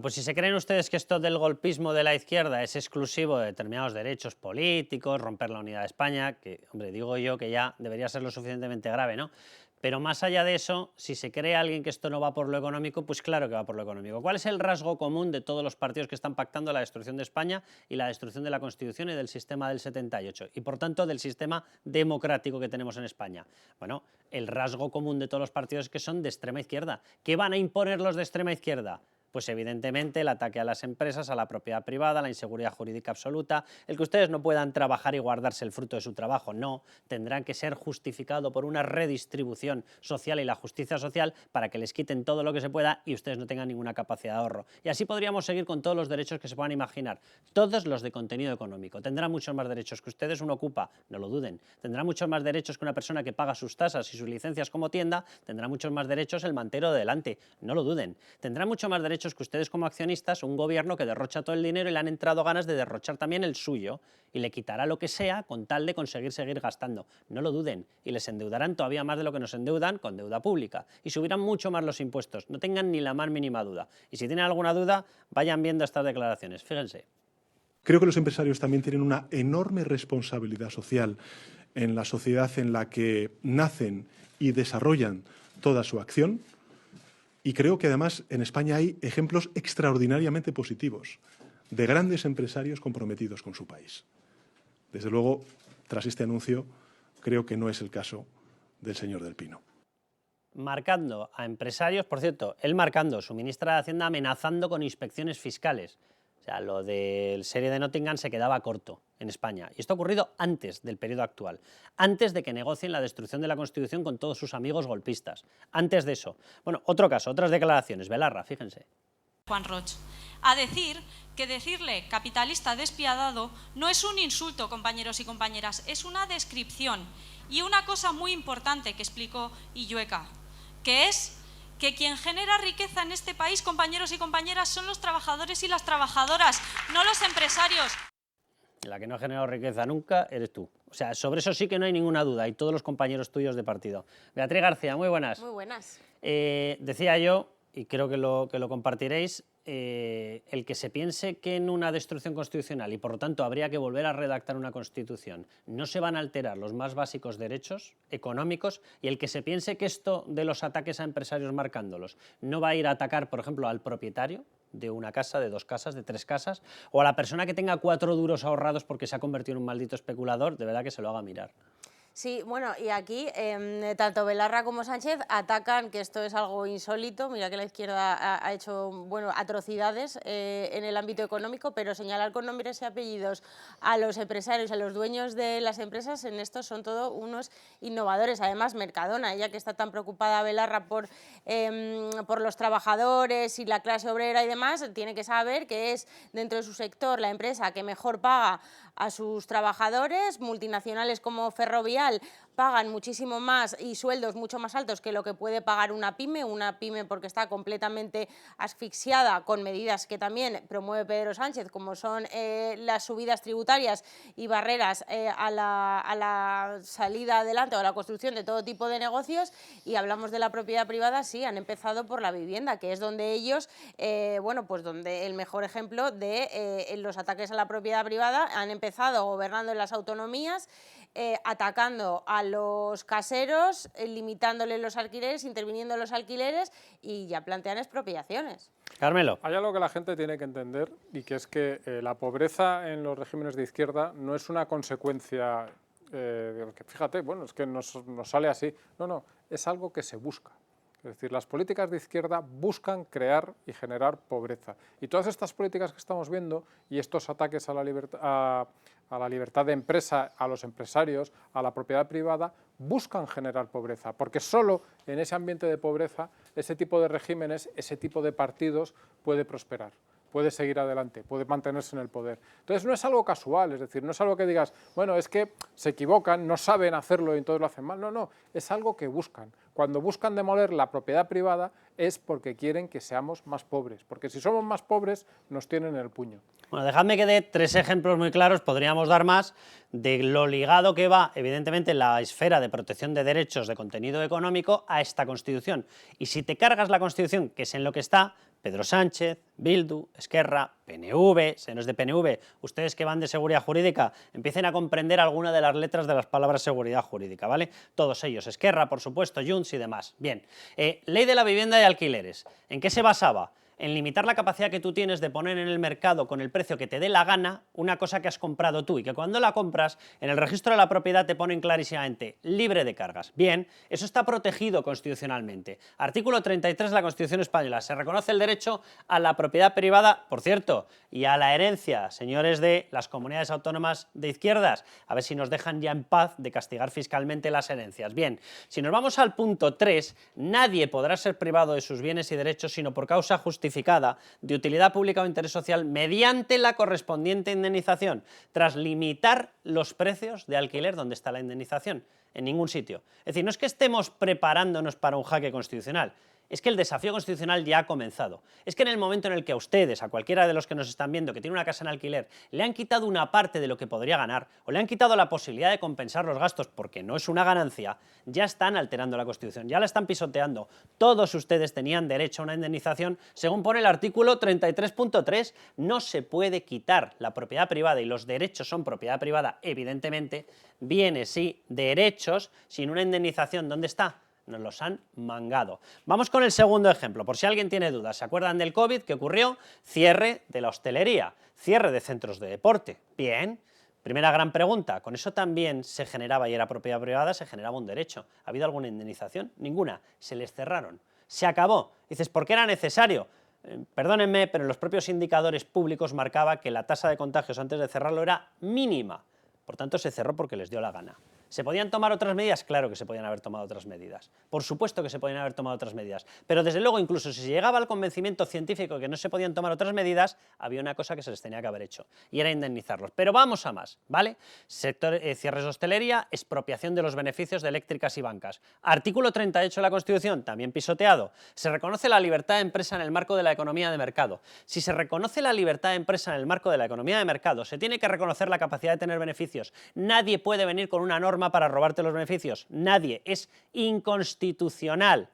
Bueno, pues si se creen ustedes que esto del golpismo de la izquierda es exclusivo de determinados derechos políticos, romper la unidad de España, que, hombre, digo yo que ya debería ser lo suficientemente grave, ¿no? Pero más allá de eso, si se cree alguien que esto no va por lo económico, pues claro que va por lo económico. ¿Cuál es el rasgo común de todos los partidos que están pactando la destrucción de España y la destrucción de la Constitución y del sistema del 78? Y por tanto del sistema democrático que tenemos en España. Bueno, el rasgo común de todos los partidos es que son de extrema izquierda. ¿Qué van a imponer los de extrema izquierda? Pues evidentemente el ataque a las empresas, a la propiedad privada, la inseguridad jurídica absoluta, el que ustedes no puedan trabajar y guardarse el fruto de su trabajo, no, tendrán que ser justificado por una redistribución social y la justicia social para que les quiten todo lo que se pueda y ustedes no tengan ninguna capacidad de ahorro. Y así podríamos seguir con todos los derechos que se puedan imaginar, todos los de contenido económico. Tendrán muchos más derechos que ustedes, uno ocupa, no lo duden, tendrá muchos más derechos que una persona que paga sus tasas y sus licencias como tienda, tendrá muchos más derechos el mantero de delante, no lo duden, tendrá mucho más derechos que ustedes como accionistas, un gobierno que derrocha todo el dinero y le han entrado ganas de derrochar también el suyo y le quitará lo que sea con tal de conseguir seguir gastando. No lo duden y les endeudarán todavía más de lo que nos endeudan con deuda pública y subirán mucho más los impuestos, no tengan ni la más mínima duda. Y si tienen alguna duda, vayan viendo estas declaraciones, fíjense. Creo que los empresarios también tienen una enorme responsabilidad social en la sociedad en la que nacen y desarrollan toda su acción. Y creo que además en España hay ejemplos extraordinariamente positivos de grandes empresarios comprometidos con su país. Desde luego, tras este anuncio, creo que no es el caso del señor Del Pino. Marcando a empresarios, por cierto, él marcando, su ministra de Hacienda amenazando con inspecciones fiscales. O sea, lo del serie de Nottingham se quedaba corto en España. Y esto ha ocurrido antes del periodo actual, antes de que negocien la destrucción de la Constitución con todos sus amigos golpistas. Antes de eso. Bueno, otro caso, otras declaraciones. Belarra, fíjense. Juan Roch, a decir que decirle capitalista despiadado no es un insulto, compañeros y compañeras, es una descripción. Y una cosa muy importante que explicó Illueca, que es que quien genera riqueza en este país, compañeros y compañeras, son los trabajadores y las trabajadoras, no los empresarios. La que no ha generado riqueza nunca eres tú. O sea, sobre eso sí que no hay ninguna duda, y todos los compañeros tuyos de partido. Beatriz García, muy buenas. Muy buenas. Decía yo, y creo que lo compartiréis, el que se piense que en una destrucción constitucional, y por lo tanto habría que volver a redactar una constitución, no se van a alterar los más básicos derechos económicos, y el que se piense que esto de los ataques a empresarios marcándolos no va a ir a atacar, por ejemplo, al propietario de una casa, de dos casas, de tres casas, o a la persona que tenga 4 duros ahorrados porque se ha convertido en un maldito especulador, de verdad que se lo haga mirar. Sí, bueno, y aquí tanto Belarra como Sánchez atacan, que esto es algo insólito, mira que la izquierda ha hecho bueno, atrocidades en el ámbito económico, pero señalar con nombres y apellidos a los empresarios, a los dueños de las empresas, en esto son todos unos innovadores. Además, Mercadona, ella que está tan preocupada Belarra por los trabajadores y la clase obrera y demás, tiene que saber que es dentro de su sector la empresa que mejor paga a sus trabajadores, multinacionales como Ferrovial, pagan muchísimo más y sueldos mucho más altos que lo que puede pagar una pyme porque está completamente asfixiada con medidas que también promueve Pedro Sánchez, como son las subidas tributarias y barreras a la salida adelante o a la construcción de todo tipo de negocios. Y hablamos de la propiedad privada, sí, han empezado por la vivienda, que es donde ellos, bueno, pues donde el mejor ejemplo de los ataques a la propiedad privada han empezado gobernando en las autonomías, atacando a los caseros, limitándoles los alquileres, interviniendo en los alquileres y ya plantean expropiaciones. Carmelo. Hay algo que la gente tiene que entender y que es que la pobreza en los regímenes de izquierda no es una consecuencia, que fíjate, bueno, es que nos sale así. No, no, es algo que se busca. Es decir, las políticas de izquierda buscan crear y generar pobreza. Y todas estas políticas que estamos viendo y estos ataques a la libertad de empresa, a los empresarios, a la propiedad privada, buscan generar pobreza, porque solo en ese ambiente de pobreza, ese tipo de regímenes, ese tipo de partidos puede prosperar, puede seguir adelante, puede mantenerse en el poder. Entonces no es algo casual, es decir, no es algo que digas, bueno, es que se equivocan, no saben hacerlo y entonces lo hacen mal. No, no, es algo que buscan. Cuando buscan demoler la propiedad privada es porque quieren que seamos más pobres, porque si somos más pobres nos tienen en el puño. Bueno, dejadme que dé 3 ejemplos muy claros, podríamos dar más, de lo ligado que va, evidentemente, la esfera de protección de derechos de contenido económico a esta Constitución. Y si te cargas la Constitución, que es en lo que está, Pedro Sánchez, Bildu, Esquerra, PNV, señores de PNV, ustedes que van de seguridad jurídica, empiecen a comprender alguna de las letras de las palabras seguridad jurídica, ¿vale? Todos ellos, Esquerra, por supuesto, Junts y demás. Bien, ley de la vivienda y alquileres, ¿en qué se basaba? En limitar la capacidad que tú tienes de poner en el mercado con el precio que te dé la gana una cosa que has comprado tú y que cuando la compras en el registro de la propiedad te ponen clarísimamente libre de cargas. Bien, eso está protegido constitucionalmente. Artículo 33 de la Constitución española. Se reconoce el derecho a la propiedad privada, por cierto, y a la herencia, señores de las comunidades autónomas de izquierdas. A ver si nos dejan ya en paz de castigar fiscalmente las herencias. Bien, si nos vamos al punto 3, nadie podrá ser privado de sus bienes y derechos sino por causa justificada de utilidad pública o interés social mediante la correspondiente indemnización, tras limitar los precios de alquiler donde está la indemnización, en ningún sitio. Es decir, no es que estemos preparándonos para un jaque constitucional, es que el desafío constitucional ya ha comenzado. Es que en el momento en el que a ustedes, a cualquiera de los que nos están viendo, que tiene una casa en alquiler, le han quitado una parte de lo que podría ganar, o le han quitado la posibilidad de compensar los gastos porque no es una ganancia, ya están alterando la Constitución, ya la están pisoteando. Todos ustedes tenían derecho a una indemnización, según pone el artículo 33.3. No se puede quitar la propiedad privada, y los derechos son propiedad privada, evidentemente, bienes y derechos, sin una indemnización. ¿Dónde está? Nos los han mangado. Vamos con el segundo ejemplo, por si alguien tiene dudas. ¿Se acuerdan del COVID? ¿Qué ocurrió? Cierre de la hostelería, cierre de centros de deporte. Bien. Primera gran pregunta, ¿con eso también se generaba y era propiedad privada, se generaba un derecho? ¿Ha habido alguna indemnización? Ninguna. Se les cerraron. Se acabó. Dices, ¿por qué era necesario? Perdónenme, pero en los propios indicadores públicos marcaba que la tasa de contagios antes de cerrarlo era mínima. Por tanto, se cerró porque les dio la gana. ¿Se podían tomar otras medidas? Claro que se podían haber tomado otras medidas. Por supuesto que se podían haber tomado otras medidas. Pero desde luego, incluso si se llegaba al convencimiento científico de que no se podían tomar otras medidas, había una cosa que se les tenía que haber hecho, y era indemnizarlos. Pero vamos a más, ¿vale? Sector, cierres de hostelería, expropiación de los beneficios de eléctricas y bancas. Artículo 38 de la Constitución, también pisoteado. Se reconoce la libertad de empresa en el marco de la economía de mercado. Si se reconoce la libertad de empresa en el marco de la economía de mercado, se tiene que reconocer la capacidad de tener beneficios. Nadie puede venir con una norma para robarte los beneficios. Nadie. Es inconstitucional.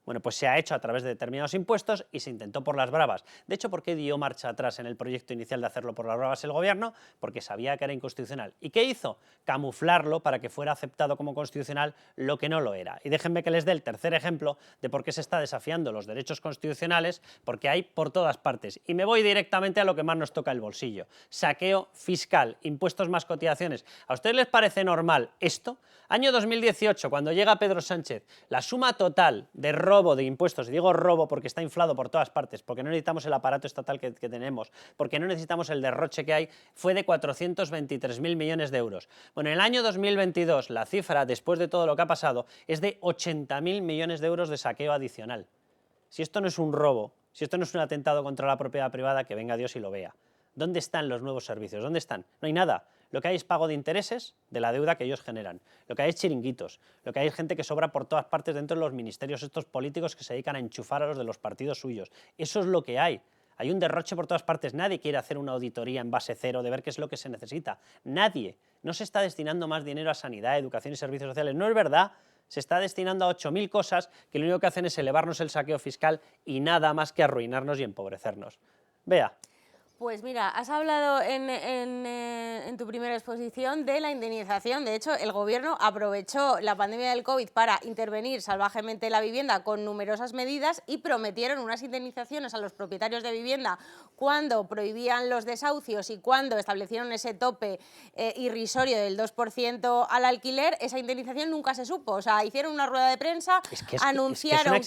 Bueno, pues se ha hecho a través de determinados impuestos y se intentó por las bravas. De hecho, ¿por qué dio marcha atrás en el proyecto inicial de hacerlo por las bravas el gobierno? Porque sabía que era inconstitucional. ¿Y qué hizo? Camuflarlo para que fuera aceptado como constitucional lo que no lo era. Y déjenme que les dé el tercer ejemplo de por qué se está desafiando los derechos constitucionales, porque hay por todas partes. Y me voy directamente a lo que más nos toca el bolsillo. Saqueo fiscal, impuestos más cotizaciones. ¿A ustedes les parece normal esto? Año 2018, cuando llega Pedro Sánchez, la suma total de robo de impuestos, y digo robo porque está inflado por todas partes, porque no necesitamos el aparato estatal que tenemos, porque no necesitamos el derroche que hay, fue de 423.000 millones de euros. Bueno, en el año 2022 la cifra, después de todo lo que ha pasado, es de 80.000 millones de euros de saqueo adicional. Si esto no es un robo, si esto no es un atentado contra la propiedad privada, que venga Dios y lo vea. ¿Dónde están los nuevos servicios? ¿Dónde están? No hay nada. Lo que hay es pago de intereses de la deuda que ellos generan. Lo que hay es chiringuitos. Lo que hay es gente que sobra por todas partes dentro de los ministerios estos políticos que se dedican a enchufar a los de los partidos suyos. Eso es lo que hay. Hay un derroche por todas partes. Nadie quiere hacer una auditoría en base cero de ver qué es lo que se necesita. Nadie. No se está destinando más dinero a sanidad, educación y servicios sociales. No es verdad. Se está destinando a 8.000 cosas que lo único que hacen es elevarnos el saqueo fiscal y nada más que arruinarnos y empobrecernos. Vea. Pues mira, has hablado en tu primera exposición de la indemnización. De hecho, el Gobierno aprovechó la pandemia del COVID para intervenir salvajemente en la vivienda con numerosas medidas y prometieron unas indemnizaciones a los propietarios de vivienda cuando prohibían los desahucios y cuando establecieron ese tope irrisorio del 2% al alquiler. Esa indemnización nunca se supo. O sea, hicieron una rueda de prensa, anunciaron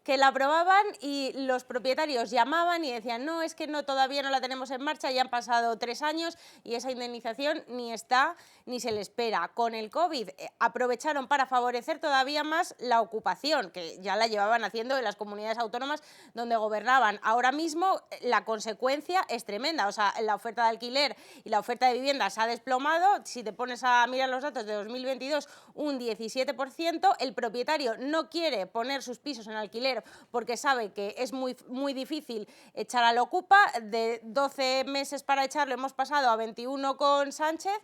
que la aprobaban y los propietarios llamaban y decían no, es que no, todavía no la tenemos en marcha, ya han pasado 3 años y esa indemnización ni está ni se le espera. Con el COVID aprovecharon para favorecer todavía más la ocupación, que ya la llevaban haciendo en las comunidades autónomas donde gobernaban. Ahora mismo la consecuencia es tremenda, o sea, la oferta de alquiler y la oferta de vivienda se ha desplomado. Si te pones a mirar los datos de 2022, un 17%, el propietario no quiere poner sus pisos en alquiler alquiler porque sabe que es muy difícil echar al Ocupa. De 12 meses para echarlo hemos pasado a 21 con Sánchez.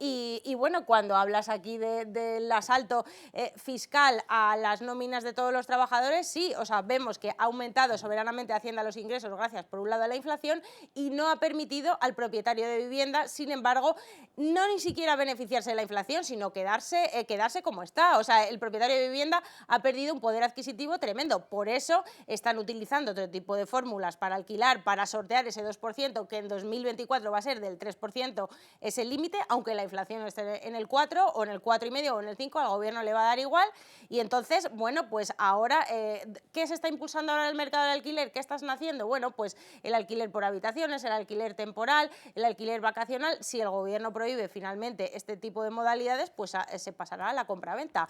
Y bueno, cuando hablas aquí del asalto fiscal a las nóminas de todos los trabajadores, sí, o sea, vemos que ha aumentado soberanamente Hacienda los ingresos gracias, por un lado, a la inflación y no ha permitido al propietario de vivienda, sin embargo, no ni siquiera beneficiarse de la inflación, sino quedarse como está. O sea, el propietario de vivienda ha perdido un poder adquisitivo tremendo. Por eso están utilizando otro tipo de fórmulas para alquilar, para sortear ese 2%, que en 2024 va a ser del 3%, es el límite, aunque la inflación esté en el 4 o en el 4,5 o en el 5, al gobierno le va a dar igual. Y entonces, bueno, pues ahora, ¿qué se está impulsando ahora en el mercado del alquiler? ¿Qué están haciendo? Bueno, pues el alquiler por habitaciones, el alquiler temporal, el alquiler vacacional. Si el gobierno prohíbe finalmente este tipo de modalidades, pues se pasará a la compraventa.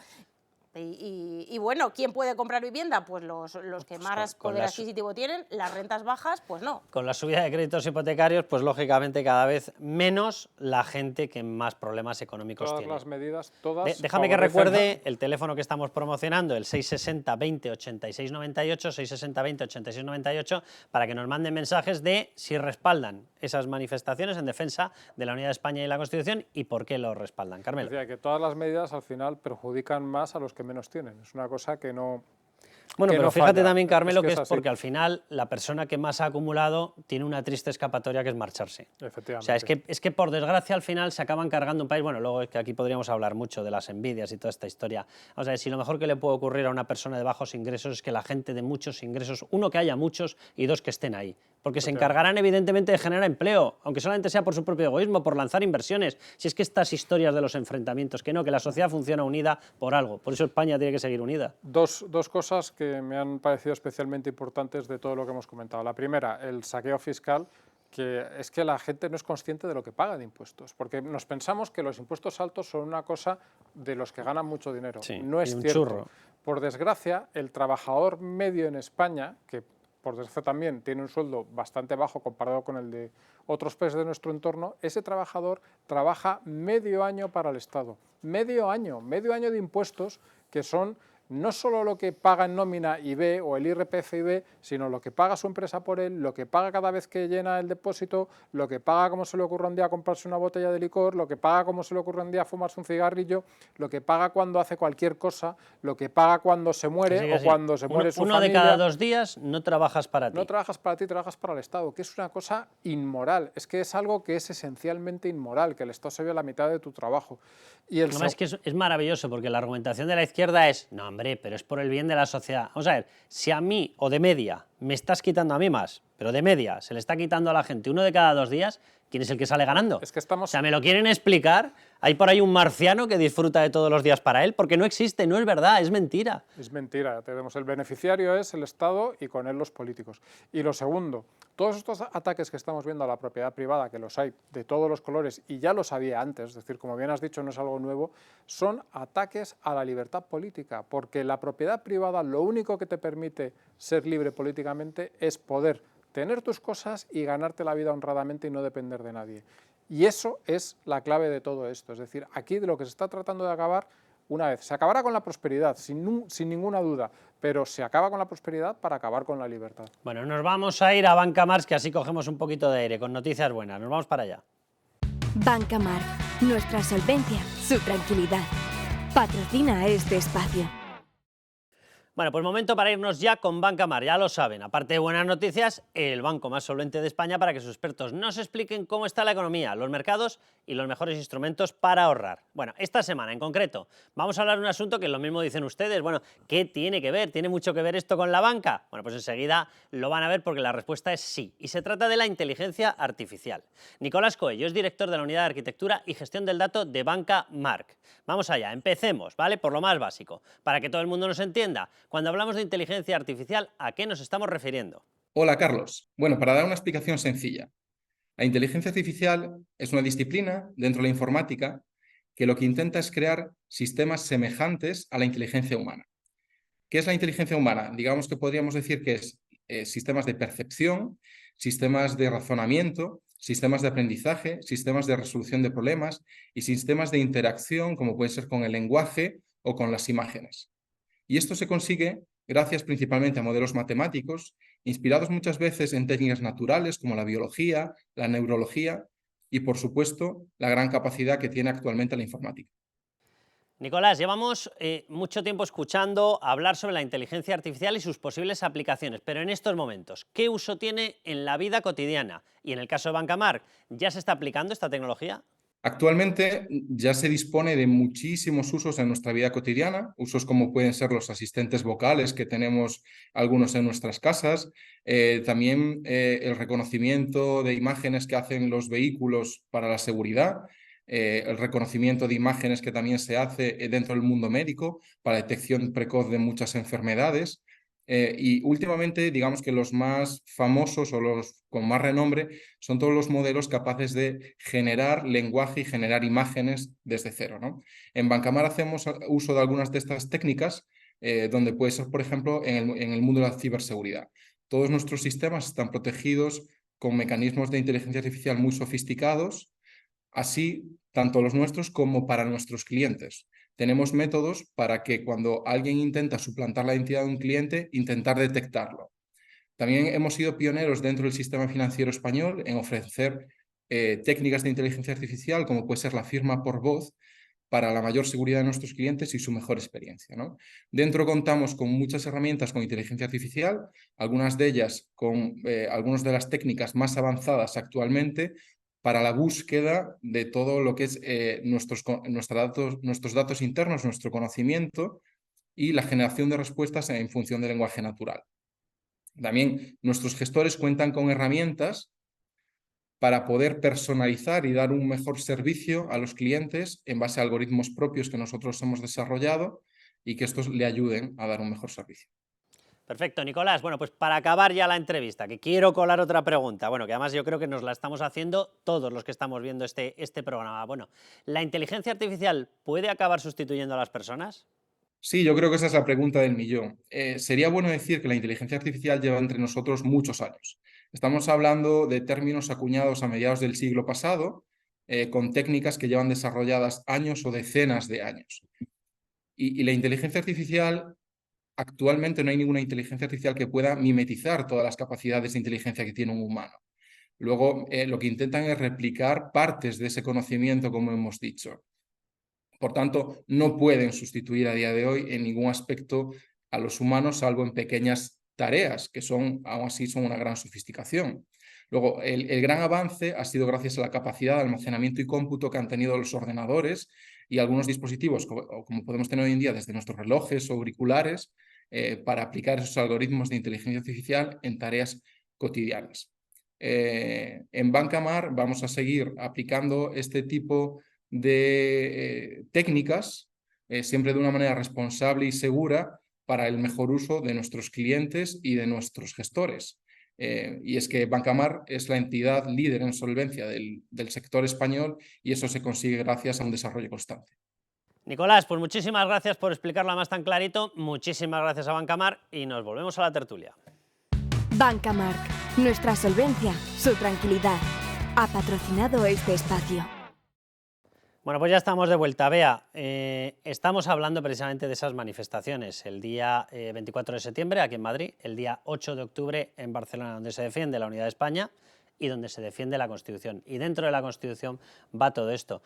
Y bueno, ¿quién puede comprar vivienda? Pues los que más poder adquisitivo tienen, las rentas bajas, pues no. Con la subida de créditos hipotecarios, pues lógicamente cada vez menos la gente que más problemas económicos todas tiene. Las medidas, todas déjame que recuerde el teléfono que estamos promocionando, el 660 20 86 98, 660 20 86 98, para que nos manden mensajes de si respaldan esas manifestaciones en defensa de la unidad de España y la Constitución y por qué lo respaldan. Carmelo. Decía que todas las medidas al final perjudican más a los que menos tienen. Es una cosa que no... Bueno, pero fíjate falla. también, Carmelo, que es así. porque al final la persona que más ha acumulado tiene una triste escapatoria que es marcharse. Efectivamente. O sea, es que por desgracia al final se acaban cargando un país. Bueno, luego es que aquí podríamos hablar mucho de las envidias y toda esta historia. O sea, si lo mejor que le puede ocurrir a una persona de bajos ingresos es que la gente de muchos ingresos, uno, que haya muchos y dos, que estén ahí. Porque se encargarán evidentemente de generar empleo, aunque solamente sea por su propio egoísmo, por lanzar inversiones. Si es que estas historias de los enfrentamientos, que no, que la sociedad funciona unida por algo. Por eso España tiene que seguir unida. Dos cosas que me han parecido especialmente importantes de todo lo que hemos comentado. La primera, el saqueo fiscal, que es que la gente no es consciente de lo que paga de impuestos, porque nos pensamos que los impuestos altos son una cosa de los que ganan mucho dinero. Sí, no es y un cierto. churro. Por desgracia, el trabajador medio en España, que por desgracia también tiene un sueldo bastante bajo comparado con el de otros países de nuestro entorno, ese trabajador trabaja medio año para el Estado. Medio año de impuestos que son no solo lo que paga en nómina IB o el IRPF IB, sino lo que paga su empresa por él, lo que paga cada vez que llena el depósito, lo que paga como se le ocurre un día comprarse una botella de licor, lo que paga como se le ocurre un día fumarse un cigarrillo, lo que paga cuando hace cualquier cosa, lo que paga cuando se muere o cuando se muere su familia. Uno de cada 2 días no trabajas para ti. No trabajas para ti, trabajas para el Estado, que es una cosa inmoral. Es que es algo que es esencialmente inmoral, que el Estado se ve la mitad de tu trabajo. Y es que es maravilloso, porque la argumentación de la izquierda es, no, hombre, pero es por el bien de la sociedad. Vamos a ver, si a mí, o de media, me estás quitando a mí más, pero de media se le está quitando a la gente uno de cada 2 días, ¿quién es el que sale ganando? Es que estamos... O sea, ¿me lo quieren explicar? Hay por ahí un marciano que disfruta de todos los días para él, porque no existe, no es verdad, es mentira. Es mentira, tenemos el beneficiario es el Estado y con él los políticos. Y lo segundo, todos estos ataques que estamos viendo a la propiedad privada, que los hay de todos los colores y ya los había antes, es decir, como bien has dicho, no es algo nuevo, son ataques a la libertad política, porque la propiedad privada lo único que te permite ser libre políticamente es poder tener tus cosas y ganarte la vida honradamente y no depender de nadie. Y eso es la clave de todo esto, es decir, aquí de lo que se está tratando de acabar, una vez, se acabará con la prosperidad, sin ninguna duda, pero se acaba con la prosperidad para acabar con la libertad. Bueno, nos vamos a ir a Banca March, que así cogemos un poquito de aire, con noticias buenas. Nos vamos para allá. Banca March, nuestra solvencia, su tranquilidad. Patrocina este espacio. Bueno, pues momento para irnos ya con Banca March, ya lo saben. Aparte de buenas noticias, el banco más solvente de España para que sus expertos nos expliquen cómo está la economía, los mercados y los mejores instrumentos para ahorrar. Bueno, esta semana en concreto vamos a hablar de un asunto que lo mismo dicen ustedes. Bueno, ¿qué tiene que ver? ¿Tiene mucho que ver esto con la banca? Bueno, pues enseguida lo van a ver porque la respuesta es sí. Y se trata de la inteligencia artificial. Nicolás Coello es director de la Unidad de Arquitectura y Gestión del Dato de Banca March. Vamos allá, empecemos, ¿vale? Por lo más básico, para que todo el mundo nos entienda. Cuando hablamos de inteligencia artificial, ¿a qué nos estamos refiriendo? Hola, Carlos. Bueno, para dar una explicación sencilla, la inteligencia artificial es una disciplina dentro de la informática que lo que intenta es crear sistemas semejantes a la inteligencia humana. ¿Qué es la inteligencia humana? Digamos que podríamos decir que es sistemas de percepción, sistemas de razonamiento, sistemas de aprendizaje, sistemas de resolución de problemas y sistemas de interacción, como puede ser con el lenguaje o con las imágenes. Y esto se consigue gracias principalmente a modelos matemáticos, inspirados muchas veces en técnicas naturales como la biología, la neurología y, por supuesto, la gran capacidad que tiene actualmente la informática. Nicolás, llevamos mucho tiempo escuchando hablar sobre la inteligencia artificial y sus posibles aplicaciones, pero en estos momentos, ¿qué uso tiene en la vida cotidiana? Y en el caso de Bancamar, ¿ya se está aplicando esta tecnología? Actualmente ya se dispone de muchísimos usos en nuestra vida cotidiana, usos como pueden ser los asistentes vocales que tenemos algunos en nuestras casas, también el reconocimiento de imágenes que hacen los vehículos para la seguridad, el reconocimiento de imágenes que también se hace dentro del mundo médico para detección precoz de muchas enfermedades. Y últimamente, digamos que los más famosos o los con más renombre son todos los modelos capaces de generar lenguaje y generar imágenes desde cero, ¿no? En Bancamar hacemos uso de algunas de estas técnicas, donde puede ser, por ejemplo, en el mundo de la ciberseguridad. Todos nuestros sistemas están protegidos con mecanismos de inteligencia artificial muy sofisticados, así tanto los nuestros como para nuestros clientes. Tenemos métodos para que cuando alguien intenta suplantar la identidad de un cliente, intentar detectarlo. También hemos sido pioneros dentro del sistema financiero español en ofrecer técnicas de inteligencia artificial, como puede ser la firma por voz, para la mayor seguridad de nuestros clientes y su mejor experiencia, ¿no? Dentro contamos con muchas herramientas con inteligencia artificial, algunas de ellas con algunas de las técnicas más avanzadas actualmente, para la búsqueda de todo lo que es nuestros datos internos, nuestro conocimiento y la generación de respuestas en función del lenguaje natural. También nuestros gestores cuentan con herramientas para poder personalizar y dar un mejor servicio a los clientes en base a algoritmos propios que nosotros hemos desarrollado y que estos le ayuden a dar un mejor servicio. Perfecto, Nicolás. Bueno, pues para acabar ya la entrevista, que quiero colar otra pregunta, bueno, que además yo creo que nos la estamos haciendo todos los que estamos viendo este programa. Bueno, ¿la inteligencia artificial puede acabar sustituyendo a las personas? Sí, yo creo que esa es la pregunta del millón. Sería bueno decir que la inteligencia artificial lleva entre nosotros muchos años. Estamos hablando de términos acuñados a mediados del siglo pasado, con técnicas que llevan desarrolladas años o decenas de años. Y la inteligencia artificial, actualmente no hay ninguna inteligencia artificial que pueda mimetizar todas las capacidades de inteligencia que tiene un humano. Luego, lo que intentan es replicar partes de ese conocimiento, como hemos dicho. Por tanto, no pueden sustituir a día de hoy en ningún aspecto a los humanos, salvo en pequeñas tareas, que aún así son una gran sofisticación. Luego, el gran avance ha sido gracias a la capacidad de almacenamiento y cómputo que han tenido los ordenadores y algunos dispositivos, como podemos tener hoy en día desde nuestros relojes o auriculares, para aplicar esos algoritmos de inteligencia artificial en tareas cotidianas. En Bancamar vamos a seguir aplicando este tipo de técnicas, siempre de una manera responsable y segura para el mejor uso de nuestros clientes y de nuestros gestores. Y es que Bancamar es la entidad líder en solvencia del sector español y eso se consigue gracias a un desarrollo constante. Nicolás, pues muchísimas gracias por explicarlo además tan clarito, muchísimas gracias a Bancamar y nos volvemos a la tertulia. Bancamark, nuestra solvencia, su tranquilidad. Ha patrocinado este espacio. Bueno, pues ya estamos de vuelta. Bea, estamos hablando precisamente de esas manifestaciones. El día 24 de septiembre aquí en Madrid, el día 8 de octubre en Barcelona, donde se defiende la unidad de España y donde se defiende la Constitución. Y dentro de la Constitución va todo esto.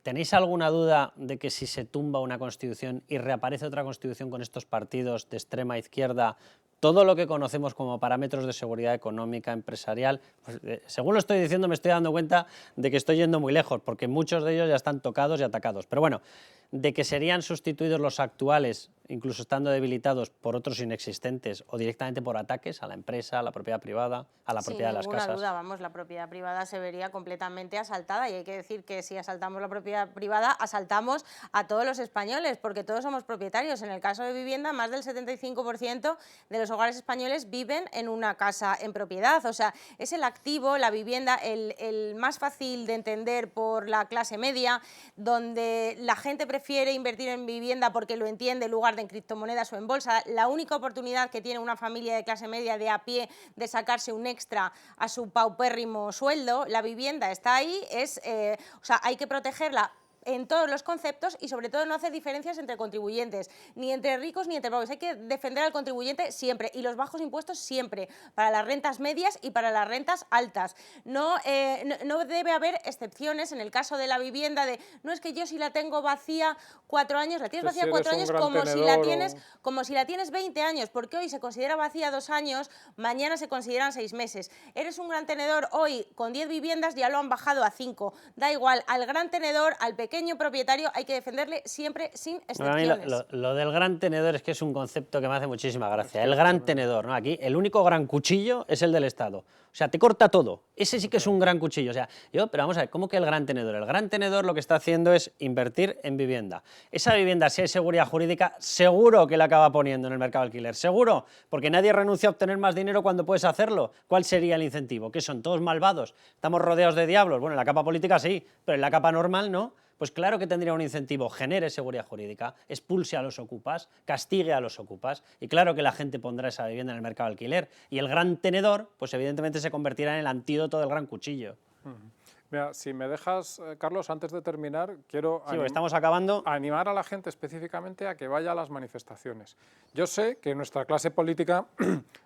¿Tenéis alguna duda de que si se tumba una Constitución y reaparece otra Constitución con estos partidos de extrema izquierda, todo lo que conocemos como parámetros de seguridad económica, empresarial, pues, según lo estoy diciendo me estoy dando cuenta de que estoy yendo muy lejos, porque muchos de ellos ya están tocados y atacados. Pero bueno, de que serían sustituidos los actuales, incluso estando debilitados, por otros inexistentes o directamente por ataques a la empresa, a la propiedad privada, a la propiedad de las casas. Sin ninguna duda, vamos, la propiedad privada se vería completamente asaltada y hay que decir que si asaltamos la propiedad privada, asaltamos a todos los españoles, porque todos somos propietarios. En el caso de vivienda, más del 75% de los hogares españoles viven en una casa en propiedad. O sea, es el activo, la vivienda, el más fácil de entender por la clase media, donde la gente prefiere invertir en vivienda porque lo entiende en lugar de en criptomonedas o en bolsa. La única oportunidad que tiene una familia de clase media de a pie de sacarse un extra a su paupérrimo sueldo, la vivienda está ahí, o sea, hay que protegerla en todos los conceptos y sobre todo no hacer diferencias entre contribuyentes, ni entre ricos ni entre pobres. Hay que defender al contribuyente siempre y los bajos impuestos siempre, para las rentas medias y para las rentas altas. No debe haber excepciones en el caso de la vivienda de, no, es que yo si la tengo vacía 4 años, la tienes Que si vacía 4 eres años un gran como si la tienes 20 años, porque hoy se considera vacía 2 años, mañana se consideran 6 meses. Eres un gran tenedor hoy con 10 viviendas, ya lo han bajado a 5. Da igual, al gran tenedor, al pequeño propietario, hay que defenderle siempre sin excepciones. A mí lo del gran tenedor es que es un concepto que me hace muchísima gracia. El gran tenedor, ¿no? Aquí el único gran cuchillo es el del Estado. O sea, te corta todo. Ese sí que es un gran cuchillo. O sea, pero vamos a ver, ¿cómo que el gran tenedor? El gran tenedor lo que está haciendo es invertir en vivienda. Esa vivienda, si hay seguridad jurídica, seguro que la acaba poniendo en el mercado de alquiler. Seguro, porque nadie renuncia a obtener más dinero cuando puedes hacerlo. ¿Cuál sería el incentivo? ¿Qué son? ¿Todos malvados? ¿Estamos rodeados de diablos? Bueno, en la capa política sí, pero en la capa normal no. Pues claro que tendría un incentivo, genere seguridad jurídica, expulse a los ocupas, castigue a los ocupas y claro que la gente pondrá esa vivienda en el mercado de alquiler y el gran tenedor, pues evidentemente se convertirá en el antídoto del gran cuchillo. Mira, si me dejas, Carlos, antes de terminar, quiero Sí, estamos acabando. animar a la gente específicamente a que vaya a las manifestaciones. Yo sé que nuestra clase política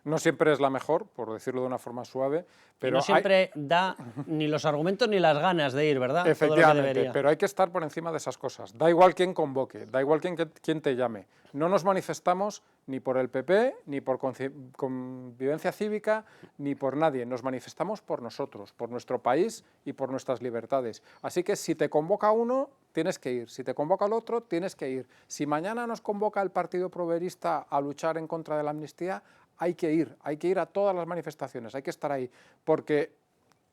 no siempre es la mejor, por decirlo de una forma suave, pero no siempre da ni los argumentos ni las ganas de ir, ¿verdad? Efectivamente, pero hay que estar por encima de esas cosas. Da igual quién convoque, da igual quién te llame. No nos manifestamos ni por el PP, ni por Convivencia Cívica, ni por nadie. Nos manifestamos por nosotros, por nuestro país y por nuestras libertades. Así que si te convoca uno, tienes que ir. Si te convoca el otro, tienes que ir. Si mañana nos convoca el Partido Proverista a luchar en contra de la amnistía, hay que ir a todas las manifestaciones, hay que estar ahí, porque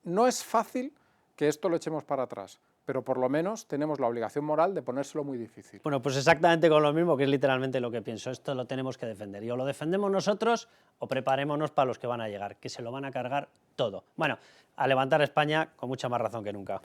no es fácil que esto lo echemos para atrás, pero por lo menos tenemos la obligación moral de ponérselo muy difícil. Bueno, pues exactamente con lo mismo, que es literalmente lo que pienso. Esto lo tenemos que defender. Y o lo defendemos nosotros o preparémonos para los que van a llegar, que se lo van a cargar todo. Bueno, a levantar España con mucha más razón que nunca.